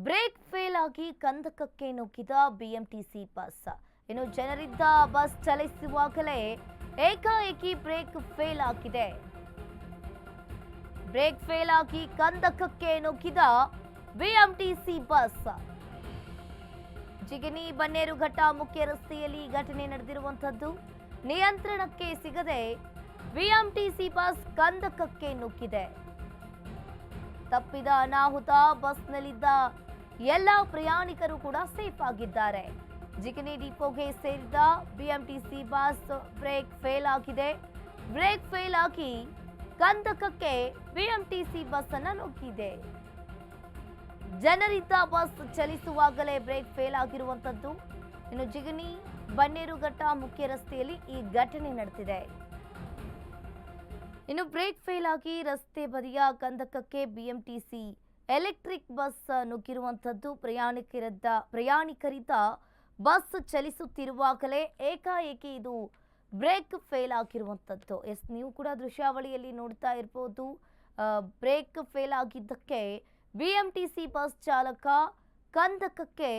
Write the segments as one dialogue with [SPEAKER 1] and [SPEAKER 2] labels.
[SPEAKER 1] Break fail ಆಗಿ ಕಂದಕಕ್ಕೆ ನುಗ್ಗಿದ BMTC bus. ಇನ್ನು ಜನರಿದ್ದ ಬಸ್ ಚಲಿಸುವಾಗಲೇ ಏಕಾಏಕಿ ಬ್ರೇಕ್ ಫೇಲ್ ಆಗಿದೆ. ಬ್ರೇಕ್ ಫೇಲ್ ಆಗಿ ಕಂದಕಕ್ಕೆ ನುಗ್ಗಿದ ಬಿಎಂಟಿಸಿ ಬಸ್. ಜಿಗಣಿ ಬನ್ನೇರುಘಟ್ಟ ಮುಖ್ಯ ರಸ್ತೆಯಲ್ಲಿ ಘಟನೆ ನಡೆದಿರುವಂತದ್ದು. ನಿಯಂತ್ರಣಕ್ಕೆ ಸಿಗದೆ ಬಿಎಂಟಿಸಿ ಬಸ್ ಕಂದಕಕ್ಕೆ ನುಗ್ಗಿದೆ. ತಪ್ಪಿದ ಅನಾಹುತ. ಬಸ್ನಲ್ಲಿದ್ದ ಎಲ್ಲ ಪ್ರಯಾಣಿಕರು ಕೂಡ ಸೇಫ್ ಆಗಿದ್ದಾರೆ. ಜಿಗಣಿ ಡಿಪೋಗೆ ಸೇರಿದ ಬಿಎಂಟಿಸಿ ಬಸ್ ಬ್ರೇಕ್ ಫೇಲ್ ಆಗಿದೆ. ಬ್ರೇಕ್ ಫೇಲ್ ಆಗಿ ಕಂದಕಕ್ಕೆ ಬಿಎಂಟಿಸಿ ಬಸ್ ಅನ್ನು ನುಗ್ಗಿದೆ. ಜನರಿದ್ದ ಬಸ್ ಚಲಿಸುವಾಗಲೇ ಬ್ರೇಕ್ ಫೇಲ್ ಆಗಿರುವಂತದ್ದು. ಇನ್ನು ಜಿಗಣಿ ಬನ್ನೇರುಘಟ್ಟ ಮುಖ್ಯ ರಸ್ತೆಯಲ್ಲಿ ಈ ಘಟನೆ ನಡೆದಿದೆ. ಇನ್ನು ಬ್ರೇಕ್ ಫೇಲ್ ಆಗಿ ರಸ್ತೆ ಬದಿಯ ಕಂದಕಕ್ಕೆ ಬಿಎಂಟಿಸಿ ಎಲೆಕ್ಟ್ರಿಕ್ ಬಸ್ ನುಗ್ಗಿರುವಂತದ್ದು. ಪ್ರಯಾಣಿಕರಿದ್ದ ಬಸ್ ಚಲಿಸುತ್ತಿರುವಾಗಲೇ ಏಕಾಏಕಿ ಇದು ಬ್ರೇಕ್ ಫೇಲ್ ಆಗಿರುವಂತದ್ದು. ನೀವು ಕೂಡ ದೃಶ್ಯಾವಳಿಯಲ್ಲಿ ನೋಡ್ತಾ ಇರಬಹುದು. ಬ್ರೇಕ್ ಫೇಲ್ ಆಗಿದ್ದಕ್ಕೆ ಬಿಎಂಟಿಸಿ ಬಸ್ ಚಾಲಕ ಕಂದಕಕ್ಕೆ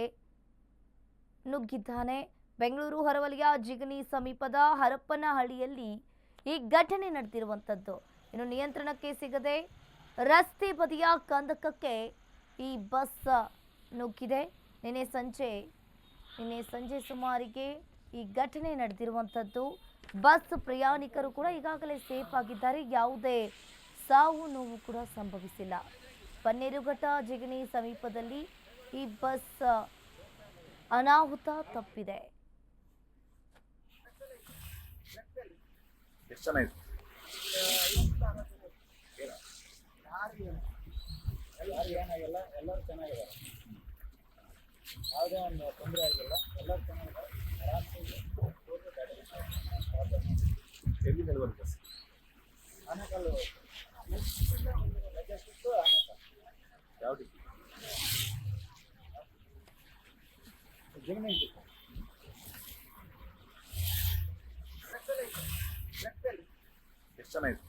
[SPEAKER 1] ನುಗ್ಗಿದ್ದಾನೆ. ಬೆಂಗಳೂರು ಹೊರವಲಯ ಜಿಗಣಿ ಸಮೀಪದ ಹರಪನಹಳ್ಳಿಯಲ್ಲಿ ಈ ಘಟನೆ ನಡೆದಿರುವಂತದ್ದು. ಇನ್ನು ನಿಯಂತ್ರಣಕ್ಕೆ ಸಿಗದೆ ರಸ್ತೆ ಬದಿಯ ಕಂದಕಕ್ಕೆ ಈ ಬಸ್ ನುಗ್ಗಿದೆ. ನಿನ್ನೆ ಸಂಜೆ ಸುಮಾರಿಗೆ ಈ ಘಟನೆ ನಡೆದಿರುವಂತದ್ದು. ಬಸ್ ಪ್ರಯಾಣಿಕರು ಕೂಡ ಈಗಾಗಲೇ ಸೇಫ್ ಆಗಿದ್ದಾರೆ. ಯಾವುದೇ ಸಾವು ನೋವು ಕೂಡ ಸಂಭವಿಸಿಲ್ಲ. ಬನ್ನೇರುಘಟ್ಟ ಜಿಗಣಿ ಸಮೀಪದಲ್ಲಿ ಈ ಬಸ್ ಅನಾಹುತ ತಪ್ಪಿದೆ.
[SPEAKER 2] ಎಷ್ಟು ಚೆನ್ನಾಗಿದೆ. ಏನಾಗಿಲ್ಲ, ಎಲ್ಲರೂ ಚೆನ್ನಾಗಿದ್ದಾರೆ. ಯಾವುದೇ ಒಂದು ತೊಂದರೆ ಆಗಿಲ್ಲ, ಎಲ್ಲರೂ ಚೆನ್ನಾಗಿದ್ದಾರೆ. ಎಲ್ಲಿ ನಿಲ್ವಲ್ ಬಸ್ ಆನೇಕಲ್ಲು ಯಾವ ಜಿಗಣಿ ಎಷ್ಟು ಚೆನ್ನಾಗಿದೆ.